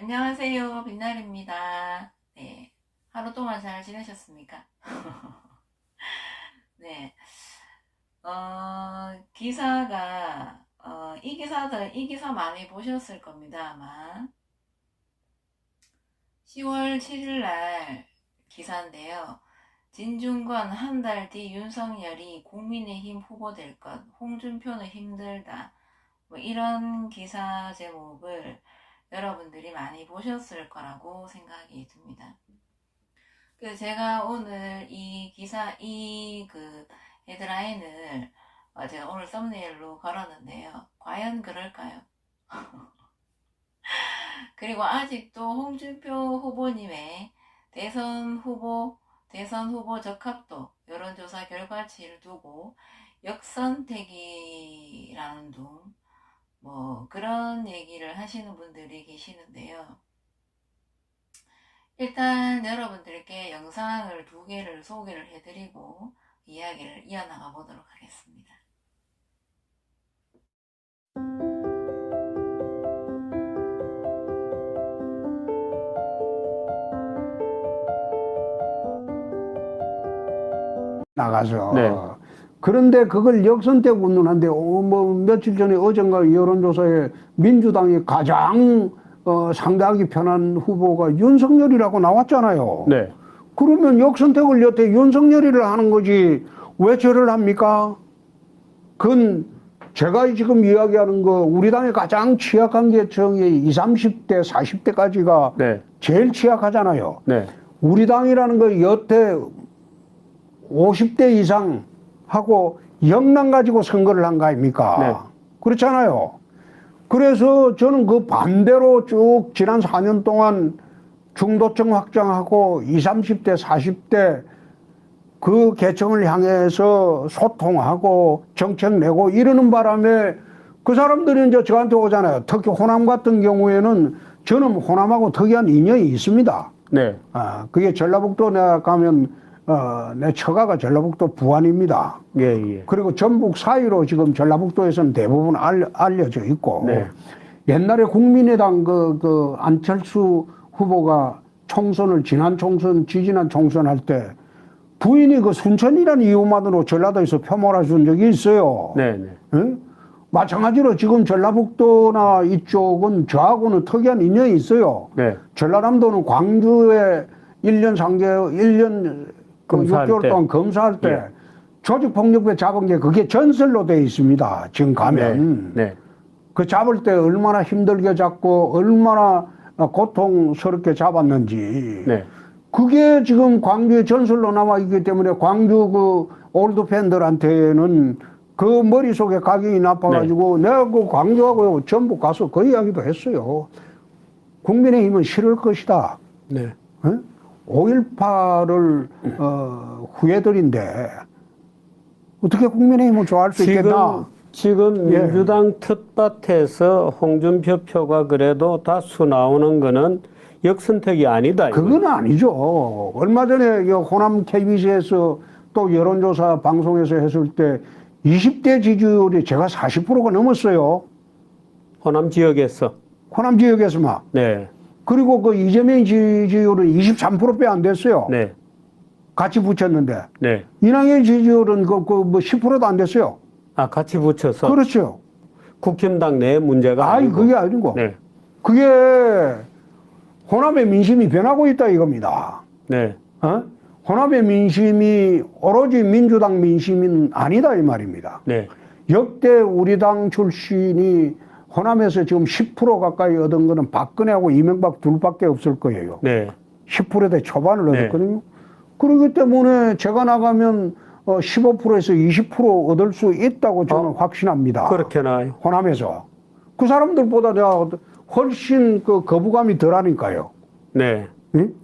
안녕하세요. 빛날입니다. 네. 하루 동안 잘 지내셨습니까? 네. 기사가, 이 기사 많이 보셨을 겁니다, 아마. 10월 7일 날 기사인데요. 진중권 한 달 뒤 윤석열이 국민의힘 후보 될 것, 홍준표는 힘들다. 뭐 이런 기사 제목을 여러분들이 많이 보셨을 거라고 생각이 듭니다. 제가 오늘 이 기사, 헤드라인을 제가 오늘 썸네일로 걸었는데요. 과연 그럴까요? 그리고 아직도 홍준표 후보님의 대선 후보 적합도 여론조사 결과치를 두고 역선택이라는 둥, 그런 얘기를 하시는 분들이 계시는데요. 일단 여러분들께 영상을 2개를 소개를 해드리고 이야기를 이어나가 보도록 하겠습니다. 나가서. 네. 그런데 그걸 역선택 운운한데 며칠 전에 어젠가 여론조사에 민주당이 가장 상대하기 편한 후보가 윤석열이라고 나왔잖아요. 네. 그러면 역선택을 여태 윤석열이를 하는 거지 왜 저를 합니까? 그건 제가 지금 이야기하는 거 우리 당의 가장 취약한 계층의 20, 30대, 40대까지가 네. 제일 취약하잖아요. 네. 우리 당이라는 거 여태 50대 이상 하고 역량 가지고 선거를 한 거 아닙니까? 네. 그렇잖아요. 그래서 저는 그 반대로 쭉 지난 4년 동안 중도층 확장하고 20, 30대, 40대 그 계층을 향해서 소통하고 정책 내고 이러는 바람에 그 사람들이 이제 저한테 오잖아요. 특히 호남 같은 경우에는 저는 호남하고 특이한 인연이 있습니다. 네. 그게 전라북도 내가 가면 내 처가가 전라북도 부안입니다. 예. 그리고 전북 사이로 지금 전라북도에서는 대부분 알려져 있고. 네. 옛날에 국민의당 안철수 후보가 지난 총선 할 때 부인이 그 순천이라는 이유만으로 전라도에서 표몰아 준 적이 있어요. 네. 응? 마찬가지로 지금 전라북도나 이쪽은 저하고는 특이한 인연이 있어요. 네. 전라남도는 광주에 1년 6개월 동안 검사할 때 조직폭력배 잡은 게 그게 전설로 되어 있습니다. 지금 가면. 네. 그 잡을 때 얼마나 힘들게 잡고 얼마나 고통스럽게 잡았는지. 네. 그게 지금 광주의 전설로 남아있기 때문에 광주 그 올드 팬들한테는 그 머릿속에 각인이 나빠가지고 내가 그 광주하고 전북 가서 그 이야기도 했어요. 국민의힘은 싫을 것이다. 네. 5.18을 후예들인데 어떻게 국민의힘을 좋아할 수 있겠나? 지금 민주당 텃밭에서 홍준표 표가 그래도 다수 나오는 거는 역선택이 아니다. 그건 아니죠. 얼마 전에 호남 KBS에서 또 여론조사 방송에서 했을 때 20대 지지율이 제가 40%가 넘었어요. 호남 지역에서. 호남 지역에서만. 네. 그리고 그 이재명 지지율은 23%배 안 됐어요. 네. 같이 붙였는데. 네. 이낙연 지지율은 뭐 10%도 안 됐어요. 같이 붙여서. 그렇죠. 국힘당 내 문제가 아니고. 그게 아니고. 네. 그게 호남의 민심이 변하고 있다 이겁니다. 네. 호남의 민심이 오로지 민주당 민심은 아니다 이 말입니다. 네. 역대 우리 당 출신이 호남에서 지금 10% 가까이 얻은 거는 박근혜하고 이명박 둘밖에 없을 거예요. 네. 10%대 초반을 얻었거든요. 그렇기 때문에 제가 나가면 15%에서 20% 얻을 수 있다고 저는 확신합니다. 그렇게 나요. 호남에서. 그 사람들보다 내가 훨씬 그 거부감이 덜하니까요. 네. 응?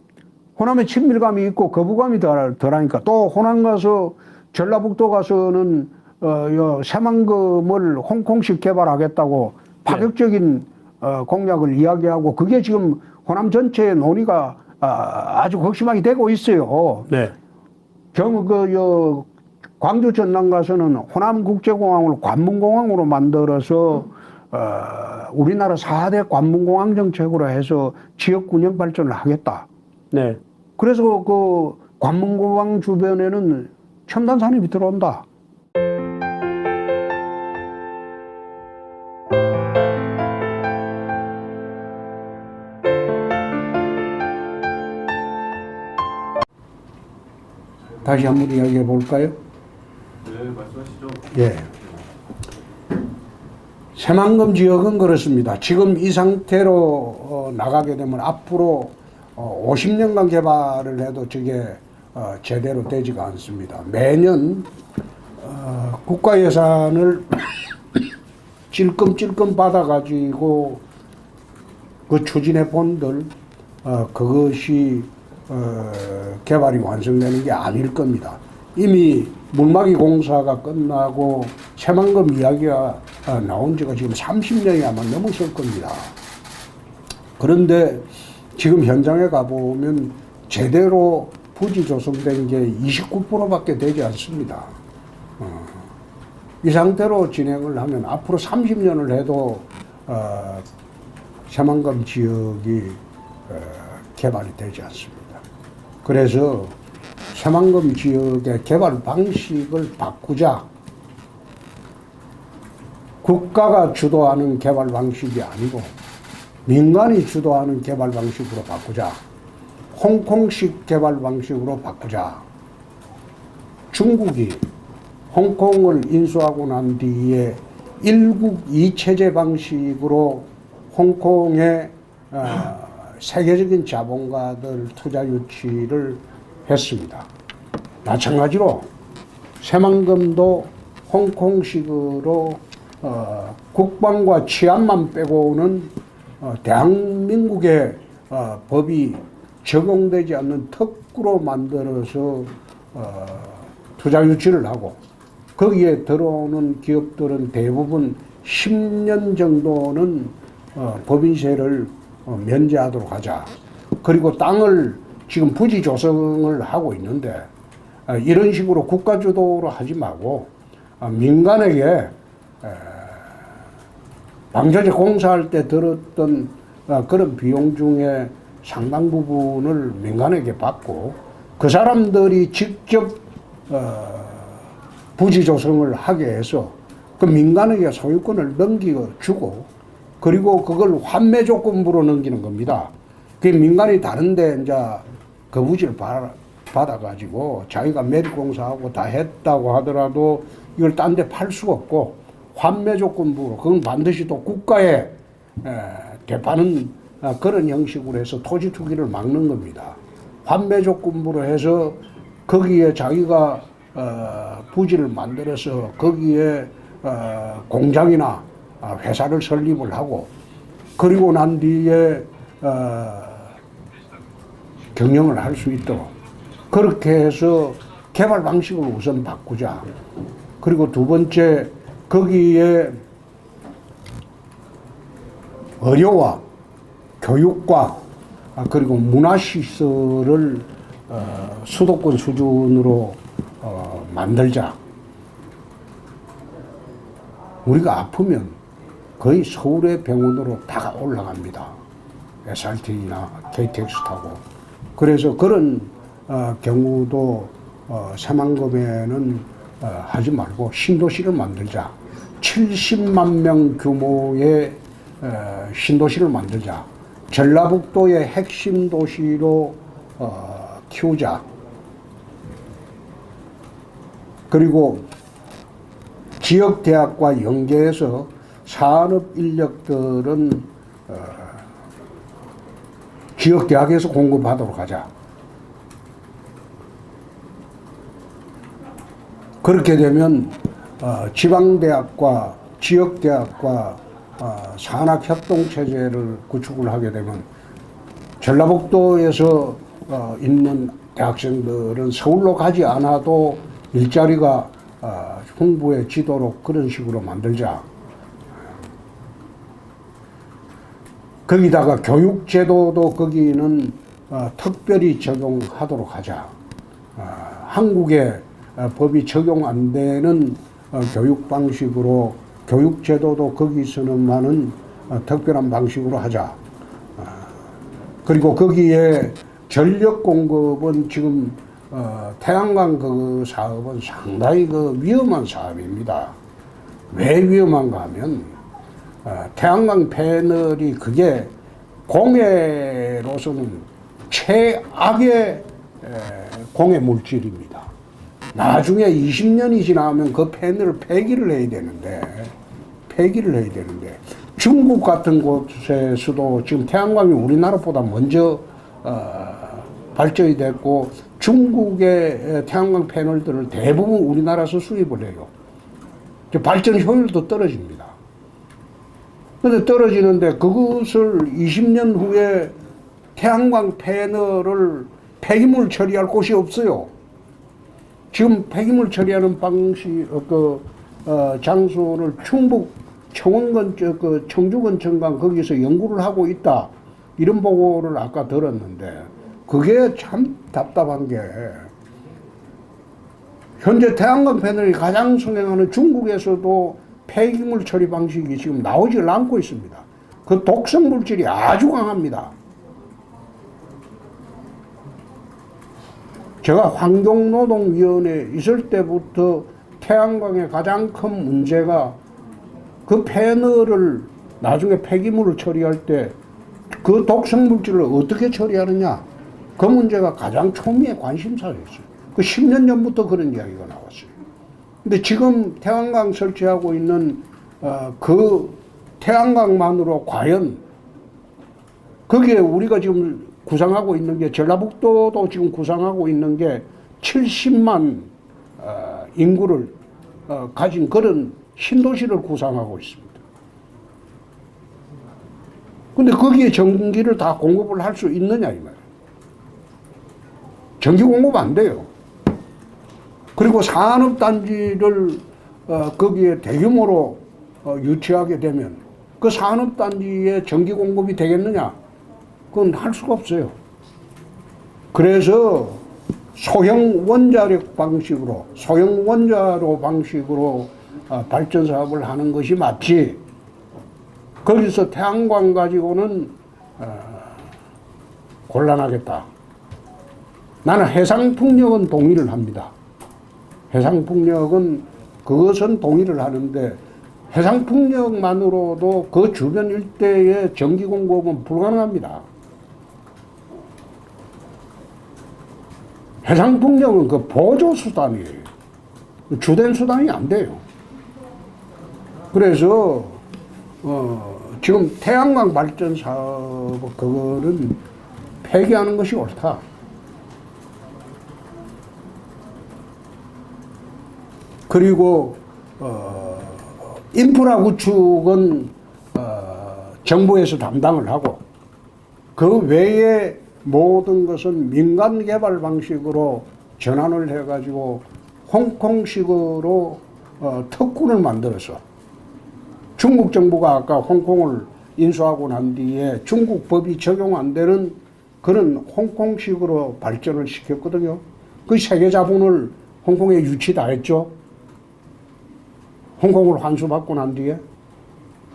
호남에 친밀감이 있고 거부감이 덜하니까. 또 호남 가서 전라북도 가서는 새만금을 홍콩식 개발하겠다고 파격적인 공약을 이야기하고 그게 지금 호남 전체의 논의가 아주 극심하게 되고 있어요. 네. 광주 전남 가서는 호남국제공항을 관문공항으로 만들어서 우리나라 4대 관문공항 정책으로 해서 지역 균형 발전을 하겠다. 네. 그래서 그 관문공항 주변에는 첨단 산업이 들어온다. 다시 한번 이야기해 볼까요? 네, 말씀하시죠. 예. 새만금 지역은 그렇습니다. 지금 이 상태로 나가게 되면 앞으로 50년간 개발을 해도 저게 제대로 되지가 않습니다. 매년 국가 예산을 찔끔찔끔 받아가지고 그 추진해 본들 그것이 개발이 완성되는 게 아닐 겁니다. 이미 물막이 공사가 끝나고 새만금 이야기가 나온 지가 지금 30년이 아마 넘었을 겁니다. 그런데 지금 현장에 가보면 제대로 부지 조성된 게 29%밖에 되지 않습니다. 이 상태로 진행을 하면 앞으로 30년을 해도 새만금 지역이 개발이 되지 않습니다. 그래서 새만금 지역의 개발 방식을 바꾸자. 국가가 주도하는 개발 방식이 아니고 민간이 주도하는 개발 방식으로 바꾸자. 홍콩식 개발 방식으로 바꾸자. 중국이 홍콩을 인수하고 난 뒤에 1국 2체제 방식으로 홍콩에 세계적인 자본가들 투자 유치를 했습니다. 마찬가지로 새만금도 홍콩식으로 국방과 치안만 빼고는 대한민국의 법이 적용되지 않는 특구로 만들어서 투자 유치를 하고 거기에 들어오는 기업들은 대부분 10년 정도는 법인세를 면제하도록 하자. 그리고 땅을 지금 부지 조성을 하고 있는데 이런 식으로 국가 주도로 하지 말고 민간에게 방조제 공사할 때 들었던 그런 비용 중에 상당 부분을 민간에게 받고 그 사람들이 직접 부지 조성을 하게 해서 그 민간에게 소유권을 넘겨주고 그리고 그걸 환매 조건부로 넘기는 겁니다. 그 민간이 다른데 이제 그 부지를 받아가지고 자기가 매립공사하고 다 했다고 하더라도 이걸 딴 데 팔 수가 없고 환매 조건부로 그건 반드시 또 국가에 되파는 그런 형식으로 해서 토지 투기를 막는 겁니다. 환매 조건부로 해서 거기에 자기가 부지를 만들어서 거기에 공장이나 회사를 설립을 하고 그리고 난 뒤에 경영을 할 수 있도록 그렇게 해서 개발 방식을 우선 바꾸자. 그리고 두 번째 거기에 의료와 교육과 그리고 문화시설을 수도권 수준으로 만들자. 우리가 아프면 거의 서울의 병원으로 다 올라갑니다. SRT나 KTX 타고. 그래서 그런 경우도 새만금에는 하지 말고 신도시를 만들자. 70만 명 규모의 신도시를 만들자. 전라북도의 핵심 도시로 키우자. 그리고 지역대학과 연계해서 산업 인력들은 지역대학에서 공급하도록 하자. 그렇게 되면 지방대학과 지역대학과 산학협동체제를 구축을 하게 되면 전라북도에서 있는 대학생들은 서울로 가지 않아도 일자리가 풍부해지도록 그런 식으로 만들자. 거기다가 교육제도도 거기는 특별히 적용하도록 하자. 한국에 법이 적용 안 되는 교육 방식으로 교육 제도도 거기서는만은 특별한 방식으로 하자. 그리고 거기에 전력 공급은 지금 태양광 그 사업은 상당히 그 위험한 사업입니다. 왜 위험한가 하면 태양광 패널이 그게 공해로서는 최악의 공해 물질입니다. 나중에 20년이 지나면 그 패널을 폐기를 해야 되는데 중국 같은 곳에서도 지금 태양광이 우리나라보다 먼저 발전이 됐고 중국의 태양광 패널들을 대부분 우리나라에서 수입을 해요. 발전 효율도 떨어집니다. 그런데 떨어지는데 그것을 20년 후에 태양광 패널을 폐기물 처리할 곳이 없어요. 지금 폐기물 처리하는 방식, 장소를 충북 청주건청강 거기서 연구를 하고 있다. 이런 보고를 아까 들었는데, 그게 참 답답한 게, 현재 태양광 패널이 가장 성행하는 중국에서도 폐기물 처리 방식이 지금 나오질 않고 있습니다. 그 독성 물질이 아주 강합니다. 제가 환경노동위원회에 있을 때부터 태양광의 가장 큰 문제가 그 패널을 나중에 폐기물을 처리할 때 그 독성 물질을 어떻게 처리하느냐, 그 문제가 가장 초미의 관심사였어요. 그 10년 전부터 그런 이야기가 나왔어요. 근데 지금 태양광 설치하고 있는 그 태양광만으로 과연 거기에 우리가 지금 구상하고 있는 게, 전라북도도 지금 구상하고 있는 게 70만 인구를 가진 그런 신도시를 구상하고 있습니다. 근데 거기에 전기를 다 공급을 할 수 있느냐 이 말이에요. 전기 공급 안 돼요. 그리고 산업단지를 거기에 대규모로 유치하게 되면 그 산업단지에 전기 공급이 되겠느냐? 그건 할 수가 없어요. 그래서 소형 원자력 방식으로, 소형 원자로 방식으로 발전 사업을 하는 것이 맞지, 거기서 태양광 가지고는 곤란하겠다. 나는 해상풍력은 동의를 합니다. 해상풍력은 그것은 동의를 하는데, 해상풍력만으로도 그 주변 일대의 전기 공급은 불가능합니다. 해상풍력은 그 보조수단이에요. 주된 수단이 안 돼요. 그래서 지금 태양광 발전 사업 그거는 폐기하는 것이 옳다. 그리고 인프라 구축은 정부에서 담당을 하고, 그 외에 모든 것은 민간 개발 방식으로 전환을 해가지고 홍콩식으로 특구를 만들어서, 중국 정부가 아까 홍콩을 인수하고 난 뒤에 중국 법이 적용 안 되는 그런 홍콩식으로 발전을 시켰거든요. 그 세계 자본을 홍콩에 유치 다 했죠. 홍콩을 환수받고 난 뒤에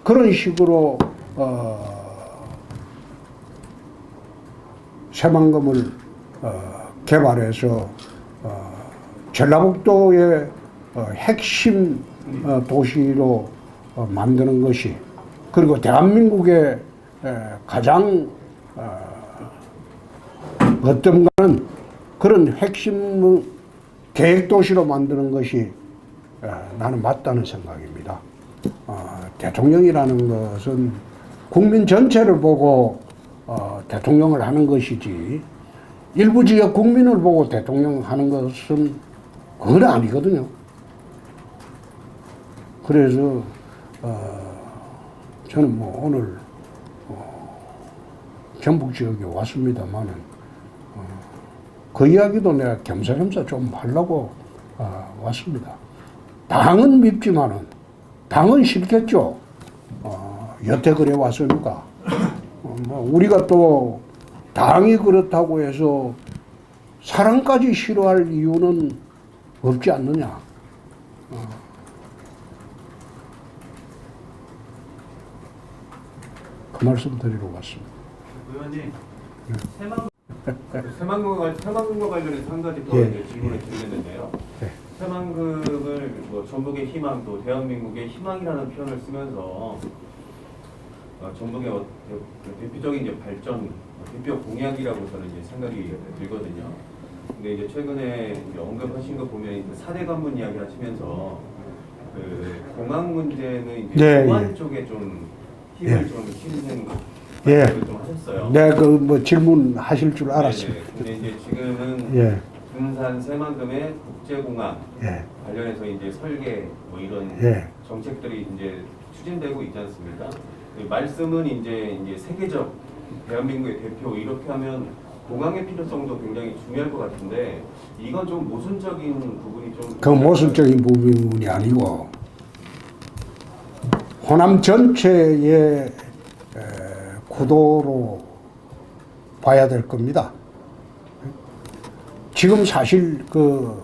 그런 식으로 새만금을 개발해서 전라북도의 핵심 도시로 만드는 것이, 그리고 대한민국의 가장 어떤가는 그런 핵심 계획도시로 만드는 것이 나는 맞다는 생각입니다. 대통령이라는 것은 국민 전체를 보고 대통령을 하는 것이지, 일부 지역 국민을 보고 대통령 하는 것은 그건 아니거든요. 그래서 저는 뭐 오늘 전북 지역에 왔습니다만은 그 이야기도 내가 겸사겸사 좀 하려고 왔습니다. 당은 밉지만은 당은 싫겠죠. 여태 그래 왔으니까. 우리가 또 당이 그렇다고 해서 사람까지 싫어할 이유는 없지 않느냐. 그 말씀 드리러 왔습니다. 의원님, 새만금과 관련해서 한 가지 더 예. 이제 질문을 드리겠는데요. 네. 새만금을 뭐 전북의 희망 또 대한민국의 희망이라는 표현을 쓰면서 전북의 그 대표적인 이제 발전 대표 공약이라고 저는 이제 생각이 들거든요. 근데 이제 최근에 이제 언급하신 거 보면 이제 4대 관문 이야기 하시면서 그 공항 문제는 이제 네, 보안 예. 쪽에 좀 힘을 좀 실는 예. 말씀을 좀 하셨어요. 네, 그 뭐 질문하실 줄 알았어요. 네, 근데 이제 지금은 예, 군산 새만금의 국제공항 예, 관련해서 이제 설계 뭐 이런 예. 정책들이 이제 추진되고 있지 않습니까? 그 말씀은 이제 세계적 대한민국의 대표 이렇게 하면 공항의 필요성도 굉장히 중요할 것 같은데 이건 좀 모순적인 부분이 좀 그 모순적인 부분이 아니고 호남 전체의 구도로 봐야 될 겁니다. 지금 사실 그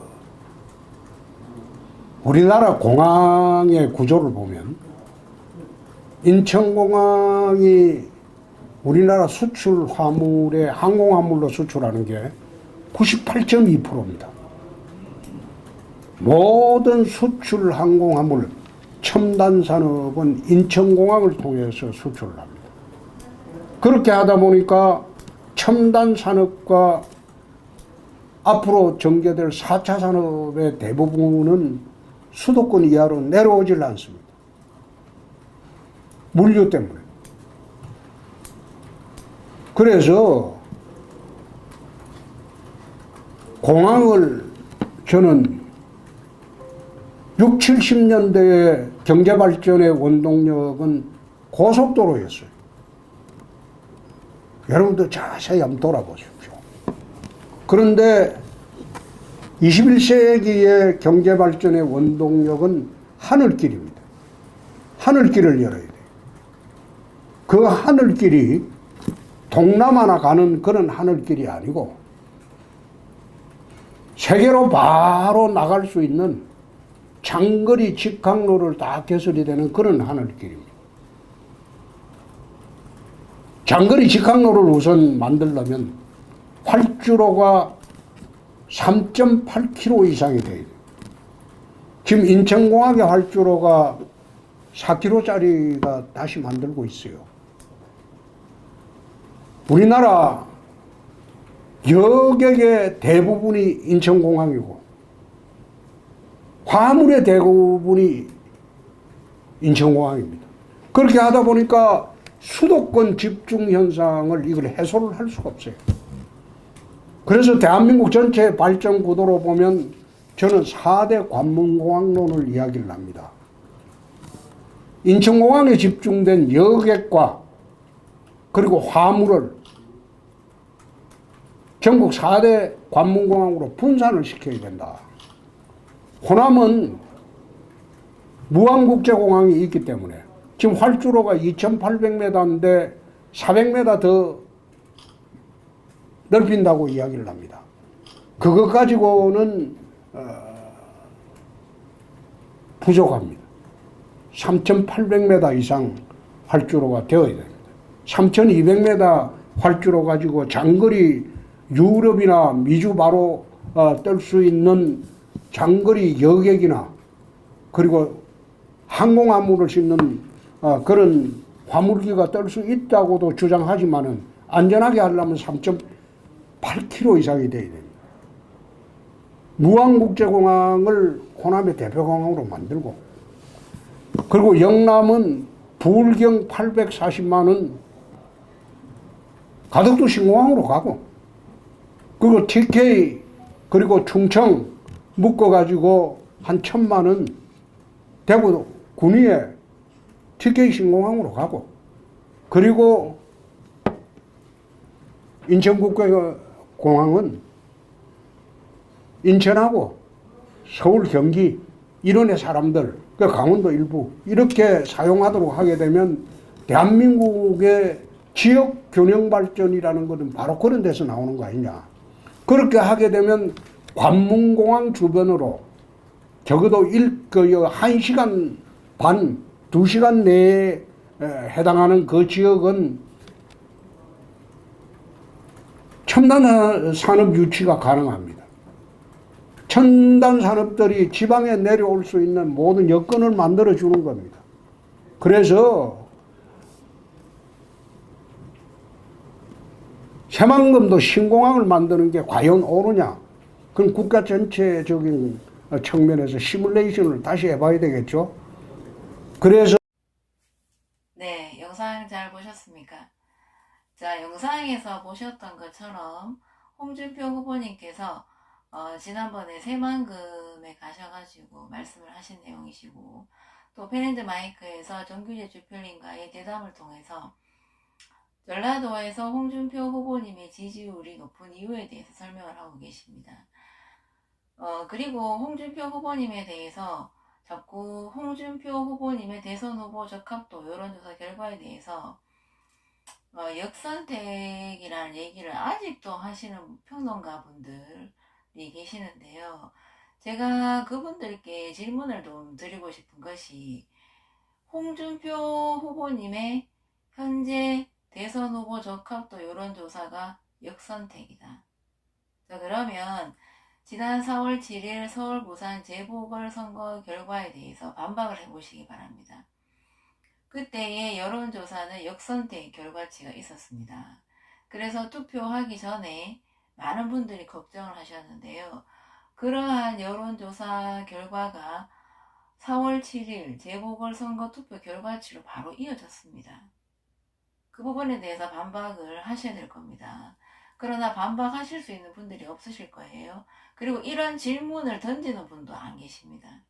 우리나라 공항의 구조를 보면 인천공항이 우리나라 수출 화물의 항공화물로 수출하는 게 98.2%입니다. 모든 수출 항공화물 첨단 산업은 인천공항을 통해서 수출을 합니다. 그렇게 하다 보니까 첨단 산업과 앞으로 전개될 4차 산업의 대부분은 수도권 이하로 내려오질 않습니다. 물류 때문에. 그래서 공항을 저는 60, 70년대의 경제발전의 원동력은 고속도로였어요. 여러분들 자세히 한번 돌아보십시오. 그런데 21세기의 경제발전의 원동력은 하늘길입니다. 하늘길을 열어야 돼요. 그 하늘길이 동남아나 가는 그런 하늘길이 아니고 세계로 바로 나갈 수 있는 장거리 직항로를 다 개설이 되는 그런 하늘길입니다. 장거리 직항로를 우선 만들려면 활주로가 3.8km 이상이 돼야 돼요. 지금 인천공항의 활주로가 4km짜리가 다시 만들고 있어요. 우리나라 여객의 대부분이 인천공항이고 화물의 대부분이 인천공항입니다. 그렇게 하다 보니까 수도권 집중 현상을 이걸 해소를 할 수가 없어요. 그래서 대한민국 전체 발전 구도로 보면 저는 4대 관문공항론을 이야기를 합니다. 인천공항에 집중된 여객과 그리고 화물을 전국 4대 관문공항으로 분산을 시켜야 된다. 호남은 무안국제공항이 있기 때문에 지금 활주로가 2,800m인데 400m 더 넓힌다고 이야기를 합니다. 그것 가지고는 부족합니다. 3,800m 이상 활주로가 되어야 됩니다. 3,200m 활주로 가지고 장거리 유럽이나 미주 바로 뜰 수 있는 장거리 여객이나 그리고 항공화물을 싣는 그런 화물기가 뜰 수 있다고도 주장하지만은 안전하게 하려면 3.8km 이상이 돼야 됩니다. 무안국제공항을 호남의 대표공항으로 만들고 그리고 영남은 부울경 840만원 가덕도 신공항으로 가고 그리고 TK 그리고 충청 묶어가지고 한 1,000만원 대구 군위에 TK 신공항으로 가고 그리고 인천국제공항은 인천하고 서울 경기 이런의 사람들 그 강원도 일부 이렇게 사용하도록 하게 되면 대한민국의 지역 균형 발전이라는 것은 바로 그런 데서 나오는 거 아니냐. 그렇게 하게 되면 관문공항 주변으로 적어도 1시간 반, 2시간 내에 해당하는 그 지역은 첨단 산업 유치가 가능합니다. 첨단 산업들이 지방에 내려올 수 있는 모든 여건을 만들어 주는 겁니다. 그래서 새만금도 신공항을 만드는 게 과연 옳으냐? 그건 국가 전체적인 측면에서 시뮬레이션을 다시 해봐야 되겠죠. 그래서 네, 영상 잘 보셨습니까? 자, 영상에서 보셨던 것처럼 홍준표 후보님께서 지난번에 새만금에 가셔가지고 말씀을 하신 내용이시고, 또 팬앤드 마이크에서 정규재 주필님과의 대담을 통해서 전라도에서 홍준표 후보님의 지지율이 높은 이유에 대해서 설명을 하고 계십니다. 그리고 홍준표 후보님에 대해서 자꾸 홍준표 후보님의 대선 후보 적합도 여론조사 결과에 대해서 역선택이라는 얘기를 아직도 하시는 평론가분들이 계시는데요. 제가 그분들께 질문을 좀 드리고 싶은 것이, 홍준표 후보님의 현재 대선 후보 적합도 여론조사가 역선택이다. 자, 그러면 지난 4월 7일 서울 부산 재보궐선거 결과에 대해서 반박을 해보시기 바랍니다. 그때의 여론조사는 역선택 결과치가 있었습니다. 그래서 투표하기 전에 많은 분들이 걱정을 하셨는데요. 그러한 여론조사 결과가 4월 7일 재보궐선거 투표 결과치로 바로 이어졌습니다. 그 부분에 대해서 반박을 하셔야 될 겁니다. 그러나 반박하실 수 있는 분들이 없으실 거예요. 그리고 이런 질문을 던지는 분도 안 계십니다.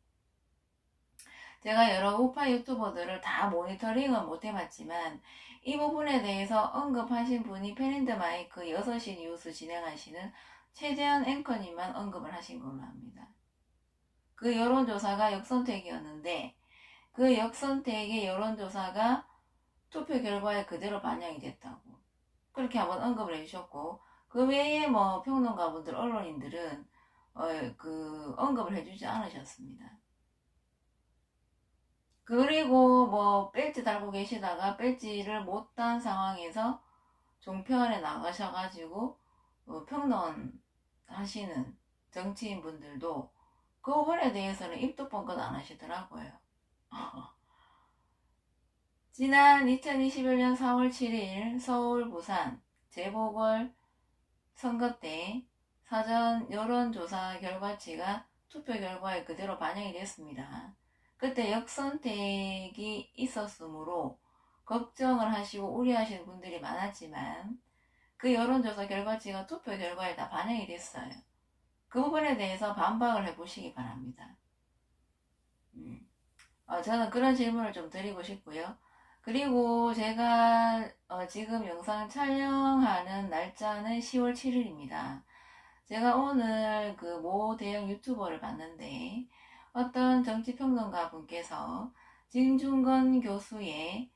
제가 여러 우파 유튜버들을 다 모니터링은 못 해봤지만 이 부분에 대해서 언급하신 분이 팬앤드 마이크 6시 뉴스 진행하시는 최재현 앵커님만 언급을 하신 걸로 압니다. 그 여론조사가 역선택이었는데 그 역선택의 여론조사가 투표 결과에 그대로 반영이 됐다고 그렇게 한번 언급을 해주셨고, 그 외에 뭐 평론가분들, 언론인들은 언급을 해주지 않으셨습니다. 그리고 뭐 배지 달고 계시다가 배지를 못 단 상황에서 종편에 나가셔가지고 평론하시는 정치인분들도 그 부분에 대해서는 입도 뻥끗 안 하시더라고요. 지난 2021년 4월 7일 서울 부산 재보궐 선거 때 사전 여론조사 결과치가 투표 결과에 그대로 반영이 됐습니다. 그때 역선택이 있었으므로 걱정을 하시고 우려하시는 분들이 많았지만 그 여론조사 결과치가 투표 결과에 다 반영이 됐어요. 그 부분에 대해서 반박을 해보시기 바랍니다. 저는 그런 질문을 좀 드리고 싶고요. 그리고 제가 지금 영상 촬영하는 날짜는 10월 7일입니다. 제가 오늘 그 모 대형 유튜버를 봤는데 어떤 정치평론가 분께서 진중권 교수의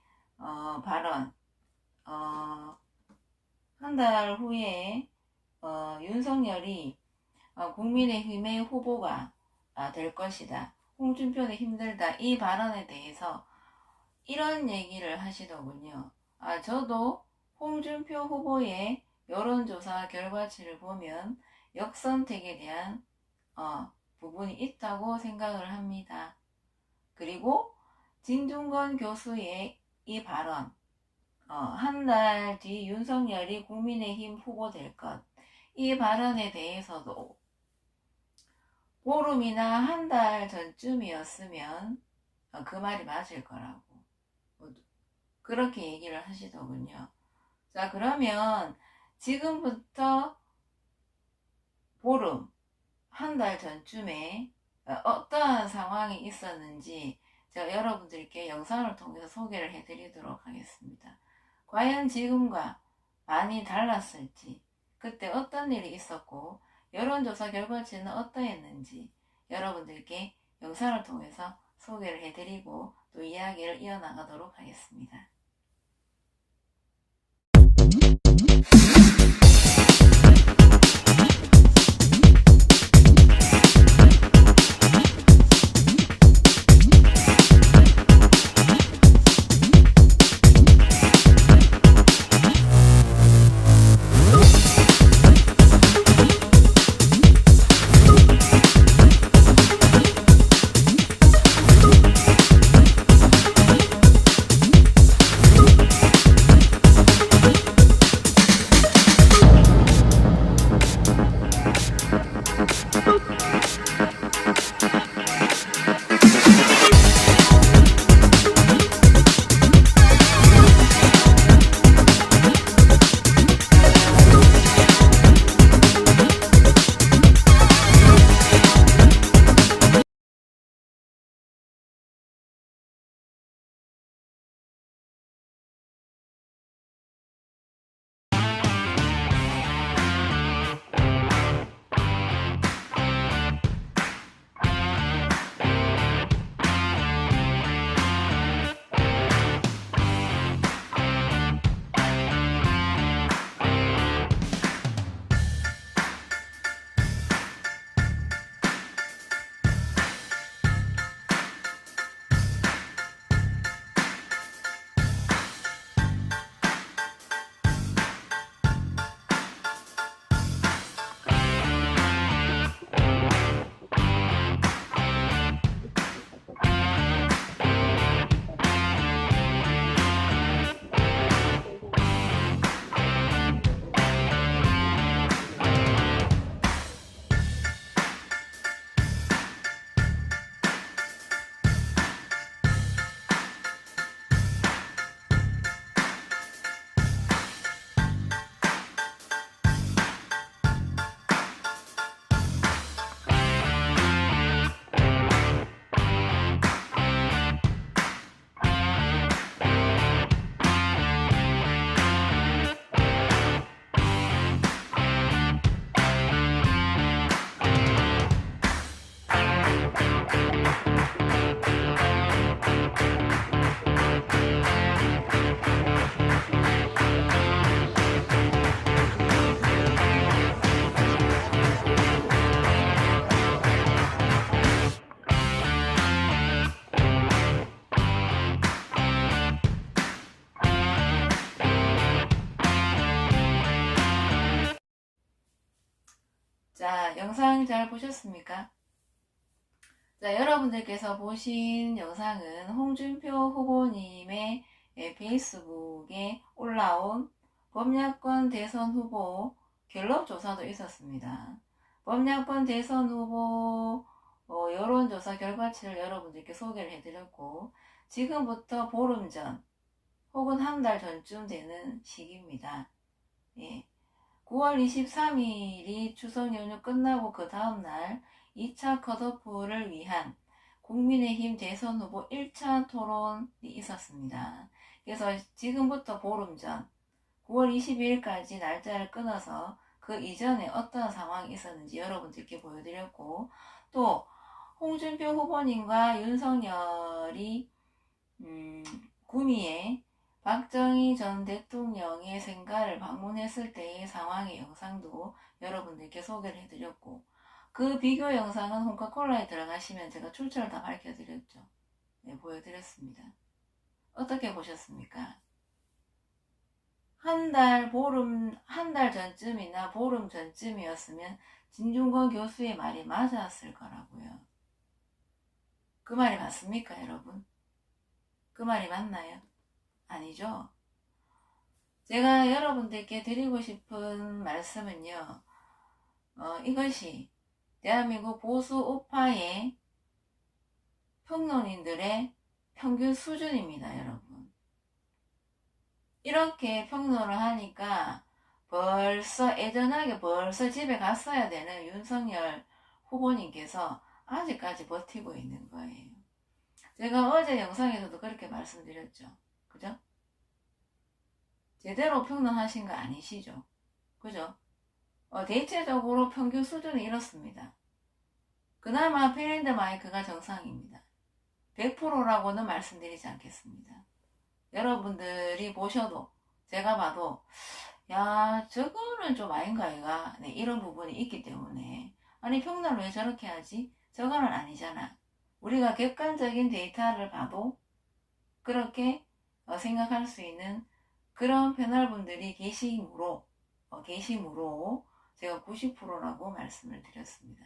발언, 한 달 후에 윤석열이 국민의힘의 후보가 될 것이다. 홍준표는 힘들다. 이 발언에 대해서 이런 얘기를 하시더군요. 저도 홍준표 후보의 여론조사 결과치를 보면 역선택에 대한 부분이 있다고 생각을 합니다. 그리고 진중권 교수의 이 발언, 한 달 뒤 윤석열이 국민의힘 후보 될 것, 이 발언에 대해서도 보름이나 한 달 전쯤이었으면 그 말이 맞을 거라고 그렇게 얘기를 하시더군요. 자, 그러면 지금부터 보름, 한 달 전쯤에 어떠한 상황이 있었는지 제가 여러분들께 영상을 통해서 소개를 해드리도록 하겠습니다. 과연 지금과 많이 달랐을지, 그때 어떤 일이 있었고 여론조사 결과치는 어떠했는지 여러분들께 영상을 통해서 소개를 해드리고 또 이야기를 이어나가도록 하겠습니다. 자, 영상 잘 보셨습니까? 자, 여러분들께서 보신 영상은 홍준표 후보님의 페이스북에 올라온 범야권 대선 후보 갤럽 조사도 있었습니다. 범야권 대선 후보 여론조사 결과치를 여러분들께 소개를 해드렸고, 지금부터 보름 전 혹은 한 달 전쯤 되는 시기입니다. 예. 9월 23일이 추석 연휴 끝나고 그 다음날 2차 컷오프를 위한 국민의힘 대선 후보 1차 토론이 있었습니다. 그래서 지금부터 보름 전 9월 22일까지 날짜를 끊어서 그 이전에 어떤 상황이 있었는지 여러분들께 보여드렸고, 또 홍준표 후보님과 윤석열이 구미에 박정희 전 대통령의 생가를 방문했을 때의 상황의 영상도 여러분들께 소개를 해드렸고, 그 비교 영상은 홍카콜라에 들어가시면 제가 출처를 다 밝혀드렸죠. 네, 보여드렸습니다. 어떻게 보셨습니까? 한 달 전쯤이나 보름 전쯤이었으면 진중권 교수의 말이 맞았을 거라고요. 그 말이 맞습니까, 여러분? 그 말이 맞나요? 아니죠. 제가 여러분들께 드리고 싶은 말씀은요, 이것이 대한민국 보수 우파의 평론인들의 평균 수준입니다, 여러분. 이렇게 평론을 하니까 예전하게 벌써 집에 갔어야 되는 윤석열 후보님께서 아직까지 버티고 있는 거예요. 제가 어제 영상에서도 그렇게 말씀드렸죠. 그죠? 제대로 평론하신 거 아니시죠? 그죠? 대체적으로 평균 수준이 이렇습니다. 그나마 펜앤드 마이크가 정상입니다. 100%라고는 말씀드리지 않겠습니다. 여러분들이 보셔도, 제가 봐도, 야, 저거는 좀 아닌가, 이가. 네, 이런 부분이 있기 때문에. 아니, 평론을 왜 저렇게 하지? 저거는 아니잖아. 우리가 객관적인 데이터를 봐도 그렇게 생각할 수 있는 그런 패널분들이 계시므로 제가 90%라고 말씀을 드렸습니다.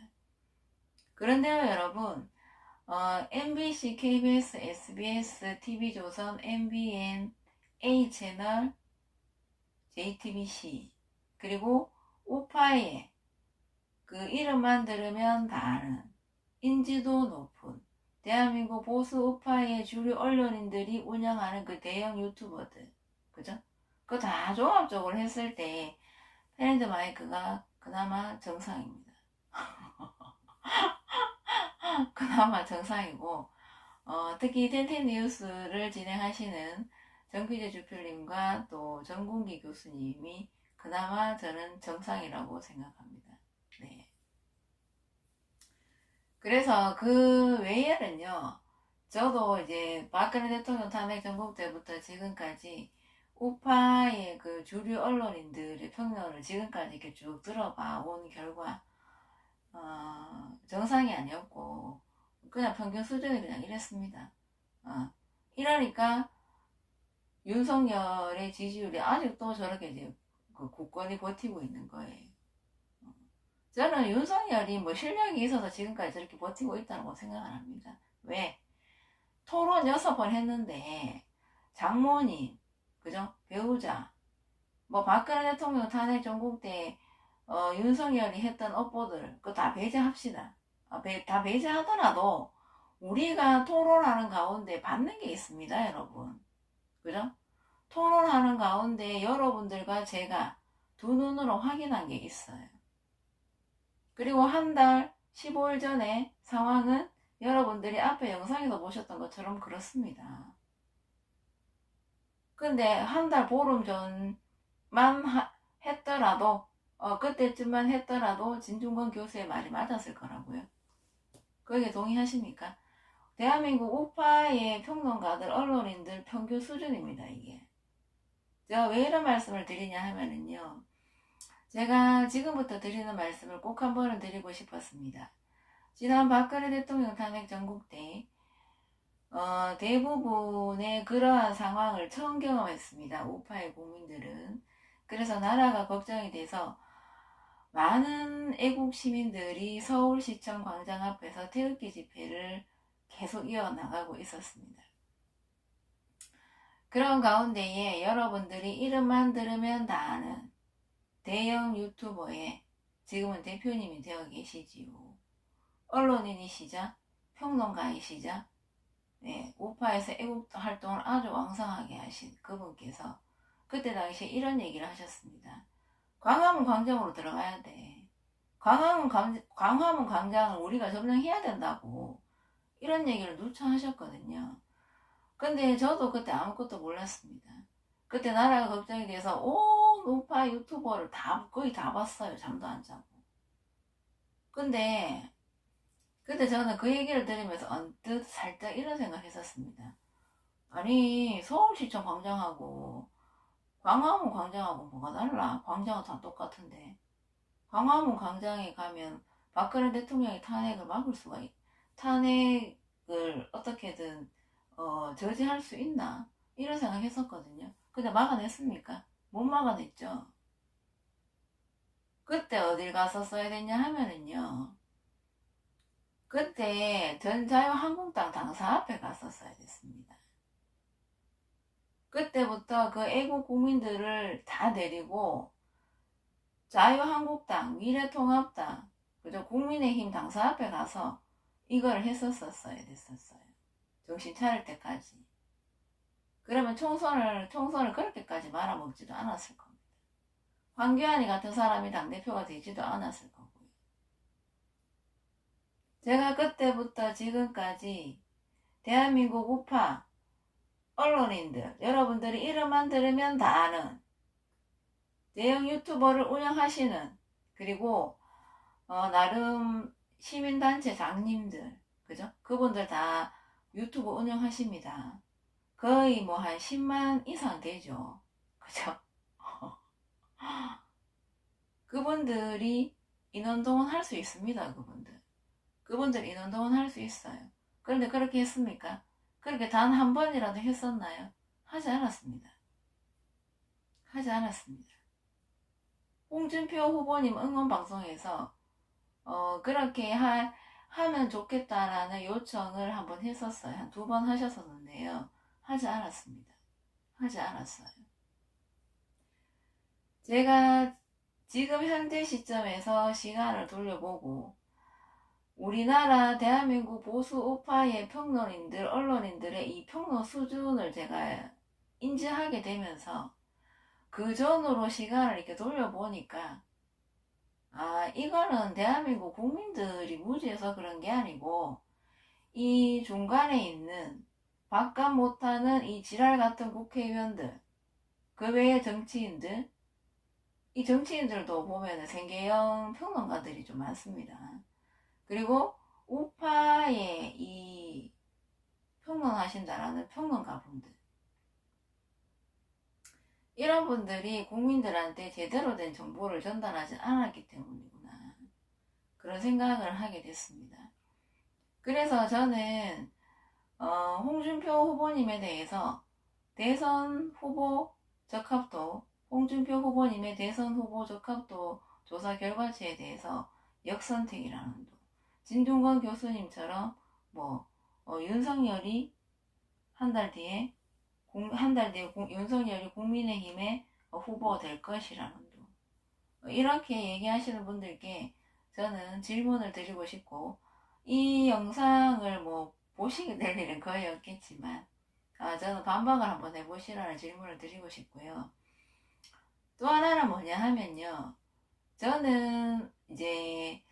그런데요, 여러분, MBC, KBS, SBS, TV조선, MBN, A채널, JTBC, 그리고 우파의 그 이름만 들으면 다 아는 인지도 높은 대한민국 보수 우파의 주류 언론인들이 운영하는 그 대형 유튜버들, 그죠? 그거 다 종합적으로 했을 때 펜앤드 마이크가 그나마 정상입니다. 그나마 정상이고, 특히 텐텐 뉴스를 진행하시는 정규재 주필님과 또 정군기 교수님이 그나마 저는 정상이라고 생각합니다. 네. 그래서 그 외에는요, 저도 이제 박근혜 대통령 탄핵 정국 때부터 지금까지 우파의 그 주류 언론인들의 평론을 지금까지 이렇게 쭉 들어봐 온 결과, 정상이 아니었고, 그냥 평균 수준이 그냥 이랬습니다. 이러니까 윤석열의 지지율이 아직도 저렇게 이제 그 굳건히 버티고 있는 거예요. 저는 윤석열이 뭐 실력이 있어서 지금까지 저렇게 버티고 있다고 생각을 합니다. 왜? 토론 6번 했는데 장모님, 그죠? 배우자, 뭐 박근혜 대통령 탄핵 전국 때 윤석열이 했던 업보들 그거 다 배제합시다. 다 배제하더라도 우리가 토론하는 가운데 받는 게 있습니다, 여러분. 그죠? 토론하는 가운데 여러분들과 제가 두 눈으로 확인한 게 있어요. 그리고 한 달 15일 전에 상황은 여러분들이 앞에 영상에서 보셨던 것처럼 그렇습니다. 근데 한 달 보름 전만 했더라도 그때쯤만 했더라도 진중권 교수의 말이 맞았을 거라고요. 거기에 동의하십니까? 대한민국 우파의 평론가들, 언론인들 평균 수준입니다, 이게. 제가 왜 이런 말씀을 드리냐 하면은요, 제가 지금부터 드리는 말씀을 꼭 한 번은 드리고 싶었습니다. 지난 박근혜 대통령 탄핵 전국 때 대부분의 그러한 상황을 처음 경험했습니다. 우파의 국민들은. 그래서 나라가 걱정이 돼서 많은 애국 시민들이 서울시청 광장 앞에서 태극기 집회를 계속 이어나가고 있었습니다. 그런 가운데에 여러분들이 이름만 들으면 다 아는 대형 유튜버의 지금은 대표님이 되어 계시지요. 언론인이시자 평론가이시자 우파에서 애국 활동을 아주 왕성하게 하신 그분께서 그때 당시에 이런 얘기를 하셨습니다. 광화문 광장으로 들어가야 돼. 광화문 광장을 우리가 점령해야 된다고 이런 얘기를 누차 하셨거든요. 근데 저도 그때 아무것도 몰랐습니다. 그때 나라가 걱정이 돼서 온 우파 유튜버를 거의 다 봤어요. 잠도 안 자고. 근데 그때 저는 그 얘기를 들으면서 언뜻 살짝 이런 생각을 했었습니다. 아니 서울시청 광장하고 광화문 광장하고 뭐가 달라? 광장은 다 똑같은데. 광화문 광장에 가면 박근혜 대통령의 탄핵을 탄핵을 어떻게든 저지할 수 있나? 이런 생각했었거든요. 근데 막아냈습니까? 못 막아냈죠. 그때 어딜 가서 써야 되냐 하면은요. 그때 전 자유한국당 당사 앞에 가서 써야 됐습니다. 그때부터 그 애국 국민들을 다 데리고 자유한국당, 미래통합당, 그죠? 국민의힘 당사 앞에 가서 이걸 했었어야 됐었어요. 정신 차릴 때까지. 그러면 총선을 그렇게까지 말아먹지도 않았을 겁니다. 황교안이 같은 사람이 당대표가 되지도 않았을 거고요. 제가 그때부터 지금까지 대한민국 우파 언론인들, 여러분들이 이름만 들으면 다 아는 대형 유튜버를 운영하시는, 그리고 나름 시민단체 장님들, 그죠? 그분들 다 유튜브 운영하십니다. 거의 뭐 한 10만 이상 되죠. 그죠? 그분들이 인원동원 할 수 있습니다. 그분들 인원동원 할 수 있어요. 그런데 그렇게 했습니까? 그렇게 단 한 번이라도 했었나요? 하지 않았습니다. 하지 않았습니다. 홍준표 후보님 응원방송에서 그렇게 하면 좋겠다라는 요청을 한번 했었어요. 한 2번 하셨었는데요. 하지 않았습니다. 하지 않았어요. 제가 지금 현재 시점에서 시간을 돌려보고 우리나라 대한민국 보수 우파의 평론인들, 언론인들의 이 평론 수준을 제가 인지하게 되면서 그 전으로 시간을 이렇게 돌려보니까 이거는 대한민국 국민들이 무지해서 그런 게 아니고 이 중간에 있는 바깥 못하는 이 지랄 같은 국회의원들, 그 외의 정치인들, 이 정치인들도 보면 생계형 평론가들이 좀 많습니다. 그리고 우파의 이 평론하신다라는 평론가분들, 이런 분들이 국민들한테 제대로 된 정보를 전달하지 않았기 때문이구나, 그런 생각을 하게 됐습니다. 그래서 저는 홍준표 후보님에 대해서 대선 후보 적합도, 홍준표 후보님의 대선 후보 적합도 조사 결과치에 대해서 역선택이라는 도, 진중권 교수님처럼 윤석열이 한 달 뒤에 윤석열이 국민의힘의 후보가 될 것이라는 도, 이렇게 얘기하시는 분들께 저는 질문을 드리고 싶고, 이 영상을 보시게 될 일은 거의 없겠지만 저는 반박을 한번 해보시라는 질문을 드리고 싶고요. 또 하나는 뭐냐 하면요, 저는 이제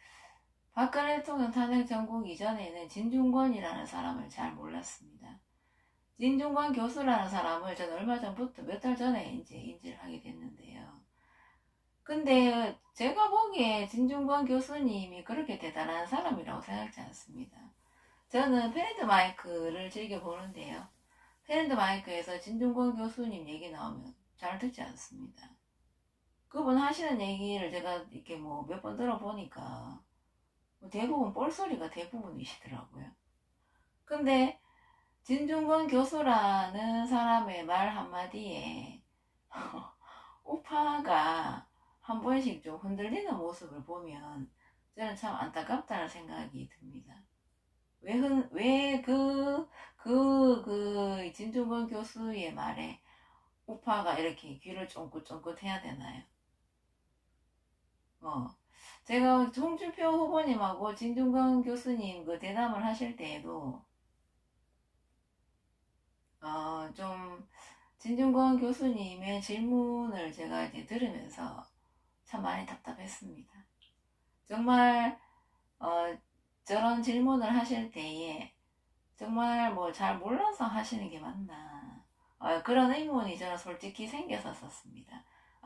박근혜 대통령 탄핵 전국 이전에는 진중권이라는 사람을 잘 몰랐습니다. 진중권 교수라는 사람을 저는 얼마 전부터 몇 달 전에 이제 인지를 하게 됐는데요. 근데 제가 보기에 진중권 교수님이 그렇게 대단한 사람이라고 생각지 않습니다. 저는 팬앤드 마이크를 즐겨보는데요. 팬앤드 마이크에서 진중권 교수님 얘기 나오면 잘 듣지 않습니다. 그분 하시는 얘기를 제가 이렇게 몇 번 들어보니까 대부분 뻘소리가 대부분이시더라고요. 근데 진중권 교수라는 사람의 말 한마디에 우파가 한 번씩 좀 흔들리는 모습을 보면 저는 참 안타깝다는 생각이 듭니다. 왜 진중권 교수의 말에 우파가 이렇게 귀를 쫑긋쫑긋 해야 되나요? 제가 홍준표 후보님하고 진중권 교수님 그 대담을 하실 때에도 좀 진중권 교수님의 질문을 제가 이제 들으면서 참 많이 답답했습니다. 정말 저런 질문을 하실 때에 정말 뭐 잘 몰라서 하시는 게 맞나, 그런 의문이 저는 솔직히 생겼었습니다.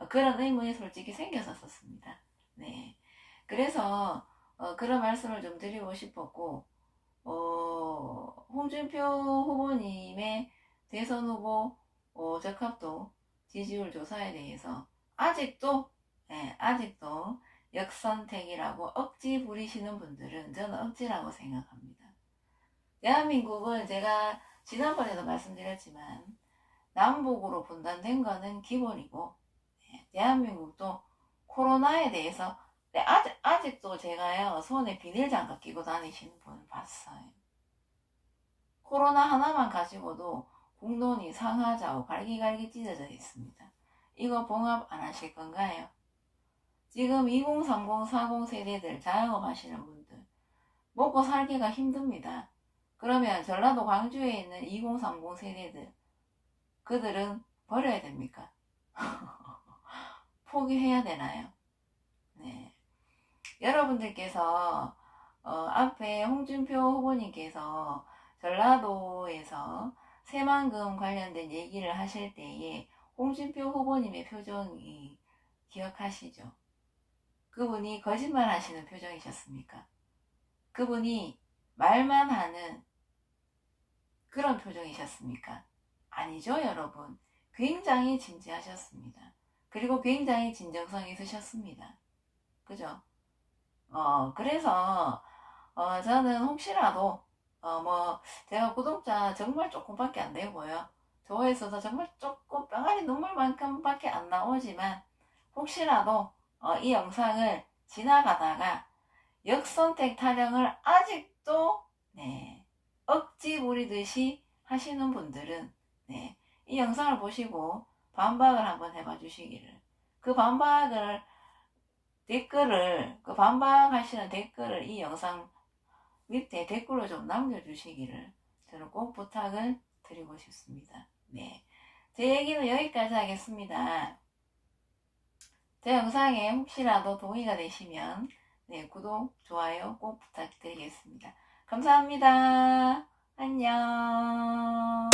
그런 의문이 솔직히 생겼었습니다. 네. 그래서 그런 말씀을 좀 드리고 싶었고, 홍준표 후보님의 대선 후보 적합도 지지율 조사에 대해서 아직도 역선택이라고 억지 부리시는 분들은 저는 억지라고 생각합니다. 대한민국은 제가 지난번에도 말씀드렸지만 남북으로 분단된 거는 기본이고, 대한민국도 코로나에 대해서 아직도 제가요 손에 비닐장갑 끼고 다니시는 분을 봤어요. 코로나 하나만 가지고도 국론이 상하자고 갈기갈기 찢어져 있습니다. 이거 봉합 안 하실 건가요? 지금 2030, 40 세대들 자영업 하시는 분들 먹고 살기가 힘듭니다. 그러면 전라도 광주에 있는 2030 세대들, 그들은 버려야 됩니까? 포기해야 되나요? 네. 여러분들께서 앞에 홍준표 후보님께서 전라도에서 새만금 관련된 얘기를 하실 때에 홍준표 후보님의 표정이 기억하시죠? 그분이 거짓말 하시는 표정이셨습니까? 그분이 말만 하는 그런 표정이셨습니까? 아니죠, 여러분. 굉장히 진지하셨습니다. 그리고 굉장히 진정성 있으셨습니다. 그죠? 그래서 저는 혹시라도 제가 구독자 정말 조금밖에 안 되고요, 조회수도 정말 조금 뿅아리 눈물만큼밖에 안 나오지만 혹시라도 이 영상을 지나가다가 역선택 타령을 아직도 억지 부리듯이 하시는 분들은 이 영상을 보시고 반박을 한번 해봐 주시기를, 그 반박하시는 댓글을 이 영상 밑에 댓글로 좀 남겨주시기를 저는 꼭 부탁을 드리고 싶습니다. 네, 제 얘기는 여기까지 하겠습니다. 제 영상에 혹시라도 동의가 되시면 구독, 좋아요 꼭 부탁드리겠습니다. 감사합니다. 안녕.